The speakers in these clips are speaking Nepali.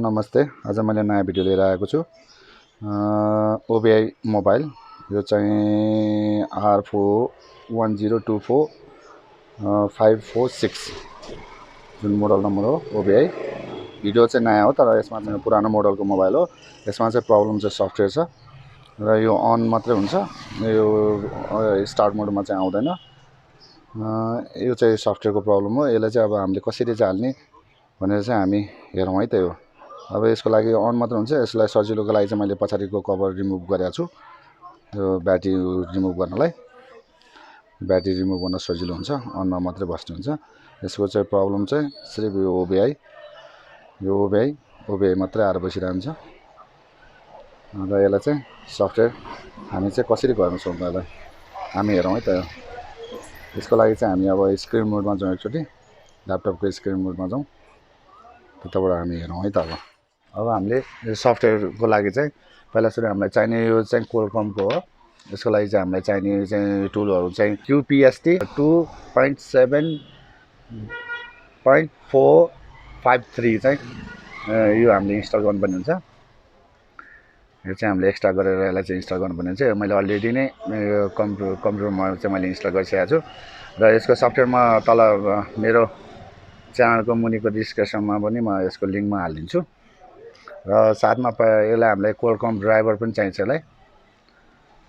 नमस्ते। आज मैले नयाँ भिडियो लिएर आएको छु। ओबीआई मोबाइल यो चाहिँ R41024546 जुन मोडल नम्बर हो ओबीआई। भिडियो चाहिँ नयाँ हो तर यसमा चाहिँ पुरानो मोडलको मोबाइल हो। यसमा चाहिँ प्रब्लम चाहिँ सफ्टवेयर छ र यो अन मात्रै हुन्छ, यो स्टार्ट मोडमा चाहिँ आउँदैन। यो चाहिँ सफ्टवेयरको प्रब्लम हो। यसलाई चाहिँ अब हामीले कसरी चाहिँ हाल्ने भनेर चाहिँ हामी हेरौँ है। त्यही हो। अब यसको लागि अन मात्र हुन्छ। यसलाई सजिलोको लागि चाहिँ मैले पछाडिको कभर रिमुभ गरेको छु। यो ब्याट्री रिमुभ गर्नलाई, ब्याट्री रिमुभ गर्न सजिलो हुन्छ, अनमा मात्रै बस्ने हुन्छ। यसको चाहिँ प्रब्लम चाहिँ सिर्फ यो ओबीआई मात्रै आएर बसिरहन्छ र यसलाई चाहिँ सफ्टवेयर हामी चाहिँ कसरी गर्न सक्छौँ यसलाई हामी हेरौँ है त। यसको लागि चाहिँ हामी अब स्क्रिन मोडमा जाउँ, एकचोटि ल्यापटपको स्क्रिन मोडमा जाउँ, त्यताबाट हामी हेरौँ है त। अब हामीले सफ्टवेयरको लागि चाहिँ पहिला सुरु हामीलाई चाहिने यो चाहिँ कोलकमको हो। यसको लागि चाहिँ हामीलाई चाहिने चाहिँ टुलहरू चाहिँ QPST 2.7.453 चाहिँ यो हामीले इन्स्टल गर्नुपर्ने हुन्छ। यो चाहिँ हामीले एक्स्ट्रा गरेर यसलाई चाहिँ इन्स्टल गर्नुपर्ने हुन्छ। मैले अलरेडी नै कम्प्युटरमा चाहिँ मैले इन्स्टल गरिसकेको छु र यसको सफ्टवेयरमा तल मेरो च्यानलको मुनिको डिस्क्रिप्सनमा पनि म यसको लिङ्कमा हालिदिन्छु र साथमा यसलाई हामीलाई कोलकम ड्राइभर पनि चाहिन्छ। यसलाई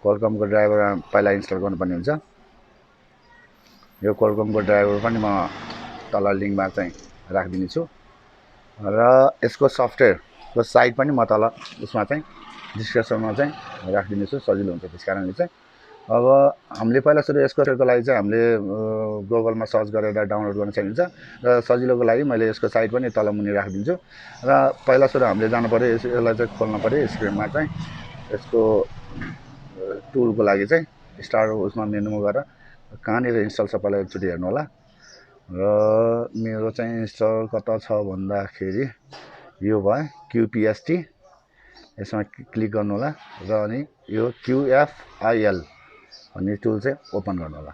कोलकमको ड्राइभर पहिला इन्स्टल गर्नुपर्ने हुन्छ। यो कोलकमको ड्राइभर पनि म तल लिङ्कमा चाहिँ राखिदिनेछु र यसको सफ्टवेयरको साइट पनि म तल उसमा चाहिँ डिस्क्रिप्सनमा चाहिँ राखिदिनेछु, सजिलो हुन्छ त्यस कारणले चाहिँ। अब हामीले पहिला सुरु यसको लागि चाहिँ हामीले गुगलमा सर्च गरेर डाउनलोड गर्न सकिन्छ र सजिलोको लागि मैले यसको साइट पनि तल मुनि राखिदिन्छु र पहिला सुरु हामीले जानु पर्यो, यसलाई चाहिँ खोल्नु पर्यो स्क्रिनमा चाहिँ। यसको टुलको लागि चाहिँ स्टार्ट उसमा मेनुमा गएर कहाँनिर इन्स्टल छ पहिला एकचोटि हेर्नु होला र मेरो चाहिँ इन्स्टल कता छ भन्दाखेरि यो भयो QPST, यसमा क्लिक गर्नु होला र अनि यो QFIL भन्ने टुल चाहिँ ओपन गर्नु होला।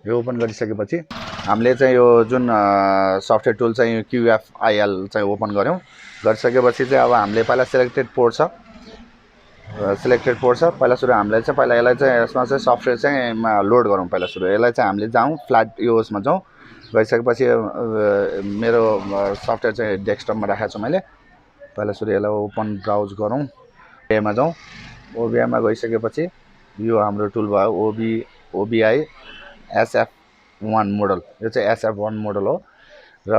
यो ओपन गरिसकेपछि हामीले चाहिँ यो जुन सफ्टवेयर टुल चाहिँ QFIL चाहिँ ओपन गऱ्यौँ। गरिसकेपछि चाहिँ अब हामीले पहिला सिलेक्टेड पोर्ट छ, पहिला सुरु हामीले चाहिँ पहिला यसलाई चाहिँ यसमा चाहिँ सफ्टवेयर चाहिँ लोड गरौँ। पहिला सुरु यसलाई चाहिँ हामीले जाउँ फ्ल्याट यो उसमा जाउँ। गइसकेपछि मेरो सफ्टवेयर चाहिँ डेस्कटपमा राखेको छु मैले। पहिला सुरु यसलाई ओपन ब्राउज गरौँ, ओबीआईमा जाउँ। ओबीआईमा गइसकेपछि यो हाम्रो टुल भयो OBI SF1 मोडल। यो चाहिँ SF1 मोडल हो र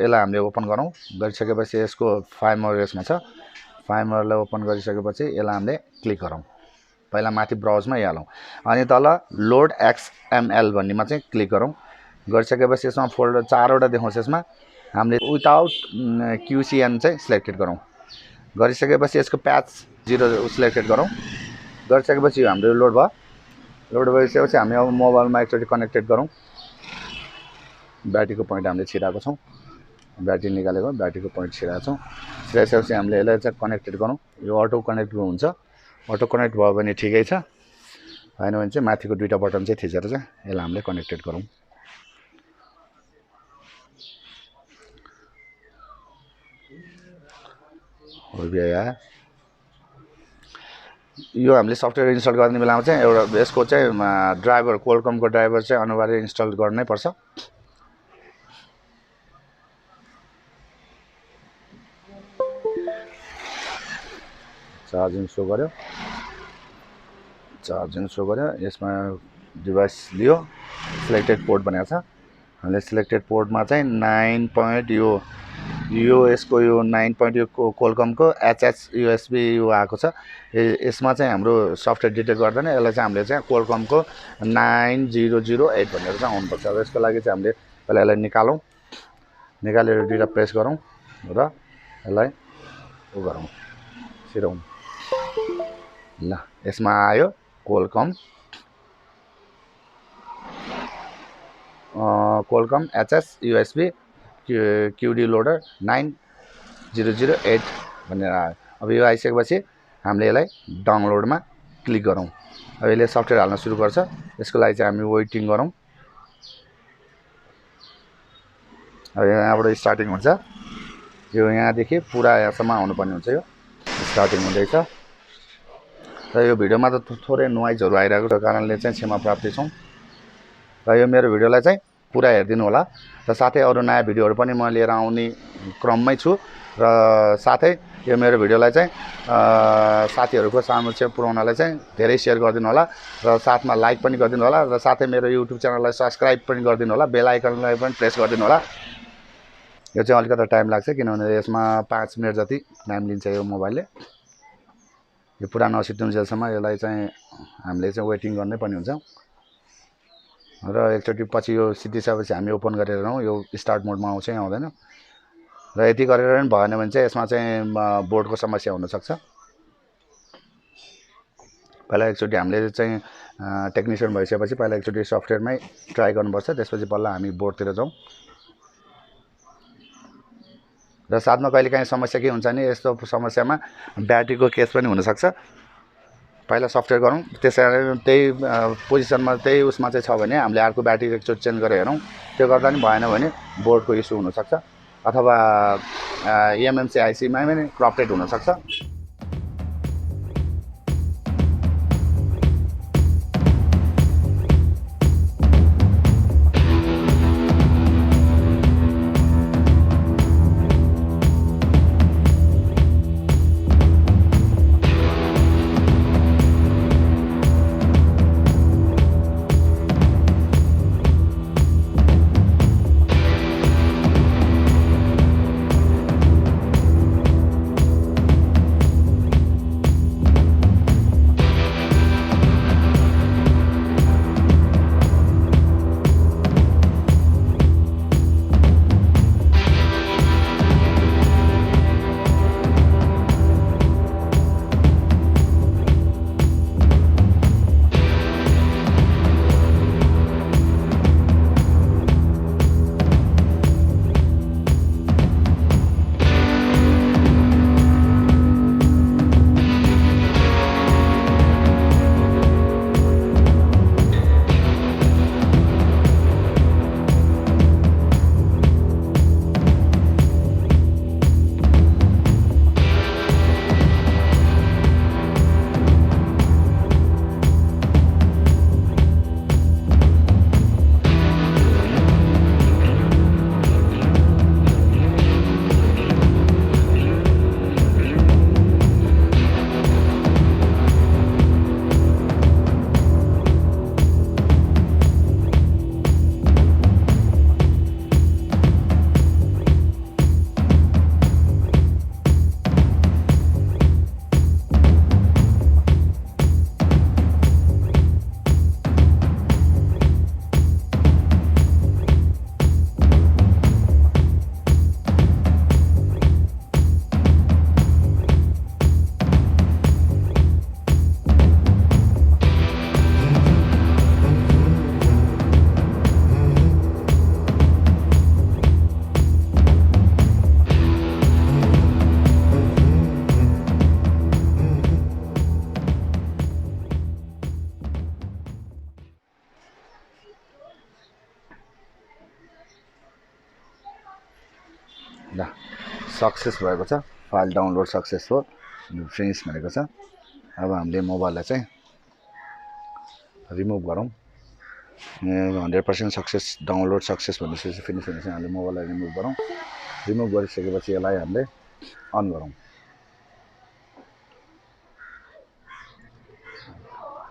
यसलाई हामीले ओपन गरौँ। गरिसकेपछि यसको फार्मवेयर यसमा छ। फार्मवेयरलाई ओपन गरिसकेपछि यसलाई हामीले क्लिक गरौँ। पहिला माथि ब्राउजमा हालौँ अनि तल लोड XML भन्नेमा चाहिँ क्लिक गरौँ। गरिसकेपछि यसमा फोल्डर 4वटा देखाउँछ। यसमा हामीले विदाउट QCN चाहिँ सिलेक्टेड गरौँ। गरिसकेपछि यसको प्याच 0 सिलेक्टेड गरौँ। गरिसकेपछि हाम्रो लोड भयो। लोड भइसकेपछि हामी अब मोबाइलमा एकचोटि कनेक्टेड गरौँ। ब्याट्रीको पोइन्ट हामीले छिराएको छौँ, ब्याट्री निकालेको ब्याट्रीको पोइन्ट छिराएको छौँ। छिराइसकेपछि हामीले यसलाई चाहिँ कनेक्टेड गरौँ। यो अटो कनेक्ट हुन्छ। अटो कनेक्ट भयो भने ठिकै छ, होइन भने चाहिँ माथिको दुईवटा बटन चाहिँ थिचेर चाहिँ यसलाई हामीले कनेक्टेड गरौँ। ओबीआई आयो। यो हामीले सफ्टवेयर इन्स्टल गर्ने बेलामा चाहिँ एउटा यसको चाहिँ ड्राइभर कोलकमको ड्राइभर चाहिँ अनिवार्य इन्स्टल गर्नै पर्छ। चार्जिङ सो गर्यो, यसमा डिभाइस लियो, सिलेक्टेड पोर्ट भनेको छ। हामीले सिलेक्टेड पोर्टमा चाहिँ 9 यो यसको यो 9 यो कोलकमको HS USB यो आएको छ। यसमा चाहिँ हाम्रो सफ्टवेयर डिटेक्ट गर्दैन। यसलाई चाहिँ हामीले चाहिँ कोलकमको 9008 भनेर चाहिँ आउनुपर्छ। अब यसको लागि चाहिँ हामीले पहिला यसलाई निकालौँ, निकालेर दुईवटा प्रेस गरौँ र यसलाई गरौँ, छिरौँ। ल यसमा आयो कोलकम HS USB QD लोडर 9008 भनेर आयो। अब यो आइसकेपछि हामीले यसलाई डाउनलोडमा क्लिक गरौँ। अब यसले सफ्टवेयर हाल्न सुरु गर्छ। यसको लागि चाहिँ हामी वेटिङ गरौँ। अब यहाँबाट स्टार्टिङ हुन्छ। यो यहाँदेखि पुरा यहाँसम्म आउनुपर्ने हुन्छ। यो स्टार्टिङ हुँदैछ र यो भिडियोमा त थोरै नोइजहरू आइरहेको कारणले चाहिँ क्षमा प्राप्ति छौँ र यो मेरो भिडियोलाई चाहिँ पुरा हेरिदिनु होला र साथै अरू नयाँ भिडियोहरू पनि म लिएर आउने क्रममै छु र साथै यो मेरो भिडियोलाई चाहिँ साथीहरूको समक्ष पुर्याउनलाई चाहिँ धेरै सेयर गरिदिनु होला र साथमा लाइक पनि गरिदिनु होला र साथै मेरो युट्युब च्यानललाई सब्सक्राइब पनि गरिदिनु होला, बेल आइकनलाई पनि प्रेस गरिदिनु होला। यो चाहिँ अलिकति टाइम लाग्छ किनभने यसमा 5 मिनट जति टाइम लिन्छ यो मोबाइलले। यो पुरा नसिद्धिन्जेलसम्म यसलाई चाहिँ हामीले चाहिँ वेटिङ गर्नै पर्ने हुन्छ र एकचोटि पछि यो सिद्धिसकेपछि हामी ओपन गरेर हेरौँ यो स्टार्ट मोडमा आउँछ आउँदैन र यति गरेर पनि भएन भने चाहिँ यसमा चाहिँ बोर्डको समस्या हुनसक्छ। पहिला एकचोटि हामीले चाहिँ टेक्निसियन भइसकेपछि पहिला एकचोटि सफ्टवेयरमै ट्राई गर्नुपर्छ, त्यसपछि बल्ल हामी बोर्डतिर जाउँ। र साथमा कहिलेकाहीँ समस्या के हुन्छ भने यस्तो समस्यामा ब्याट्रीको केस पनि हुनसक्छ। पहिला सफ्टवेयर गरौँ, त्यसैले त्यही पोजिसनमा त्यही उसमा चाहिँ छ भने हामीले अर्को ब्याट्री एकचोटि चेन्ज गरेर हेरौँ। त्यो गर्दा पनि भएन भने बोर्डको इस्यु हुनसक्छ अथवा एमएमसी आइसीमा पनि क्रप्टेड हुनसक्छ। ल सक्सेस भएको छ, फाइल डाउनलोड सक्सेसफुल फिनिस भनेको छ। अब हामीले मोबाइललाई चाहिँ रिमुभ गरौँ। 100% सक्सेस डाउनलोड सक्सेस भनेपछि फिनिस भनेपछि हामीले मोबाइललाई रिमुभ गरौँ। रिमुभ गरिसकेपछि यसलाई हामीले अन गरौँ।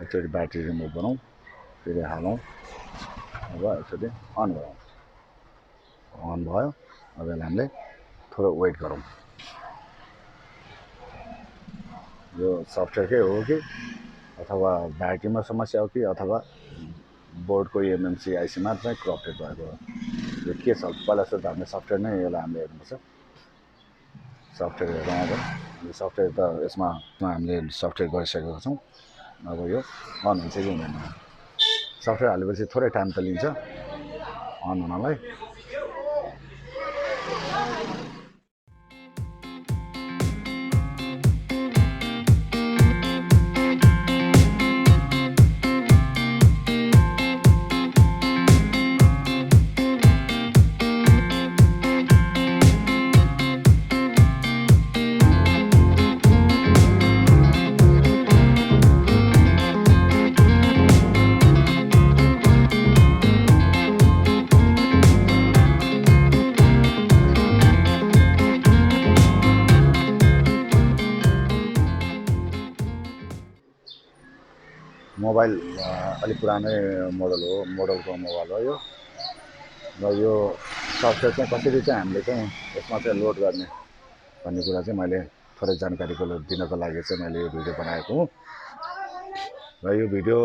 एकचोटि ब्याट्री रिमुभ गरौँ, फेरि हालौँ, अब एकचोटि अन गरौँ। अन भयो। अब यसलाई हामीले थोड़ा वेट गरौँ। यो सफ्टवेयरकै हो कि अथवा ब्याट्रीमा समस्या हो कि अथवा बोर्डको एमएमसी आइसीमा चाहिँ क्रप्टेड भएको हो। यो के छ पहिला सुरु हामीले सफ्टवेयर नै यसलाई हामीले हेर्नुपर्छ। सफ्टवेयर हेरौँ। अब यो सफ्टवेयर त यसमा हामीले सफ्टवेयर गरिसकेका छौँ। अब यो अन हुन्छ कि हुँदैन। सफ्टवेयर हालेपछि थोरै टाइम त लिन्छ अन हुनलाई। मोबाइल अलिक पुरानै मोडलको मोबाइल हो यो। र यो सफ्टवेयर चाहिँ कसरी चाहिँ हामीले चाहिँ यसमा चाहिँ लोड गर्ने भन्ने कुरा चाहिँ मैले थोरै जानकारीको दिनको लागि चाहिँ मैले यो भिडियो बनाएको हुँ। र यो भिडियो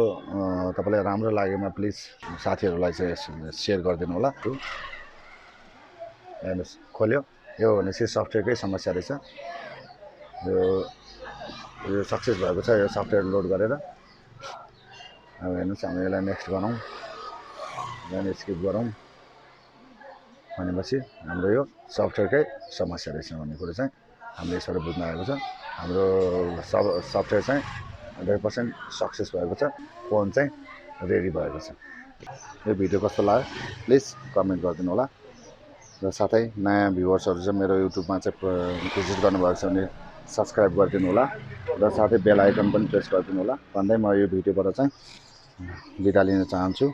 तपाईँलाई राम्रो लागेमा प्लिज साथीहरूलाई चाहिँ सेयर गरिदिनु होला। हेर्नुहोस् खोल्यो, यो भनेपछि सफ्टवेयरकै समस्या रहेछ। यो सक्सेस भएको छ, यो सफ्टवेयर लोड गरेर। अब हेर्नुहोस् हामी यसलाई नेक्स्ट गरौँ, यसलाई स्किप गरौँ भनेपछि हाम्रो यो सफ्टवेयरकै समस्या रहेछ भन्ने कुरो चाहिँ हामीले यसबाट बुझ्न आएको छ। हाम्रो सफ्टवेयर चाहिँ 100% सक्सेस भएको छ, फोन चाहिँ रेडी भएको छ। यो भिडियो कस्तो लाग्यो प्लिज कमेन्ट गरिदिनु होला। र साथै नयाँ भ्युवर्सहरू चाहिँ मेरो युट्युबमा चाहिँ भिजिट गर्नुभएको छ भने सब्सक्राइब गरिदिनु होला र साथै बेल आइकन पनि प्रेस गरिदिनु होला भन्दै म यो भिडियोबाट चाहिँ बिदा लिन चाहन्छु।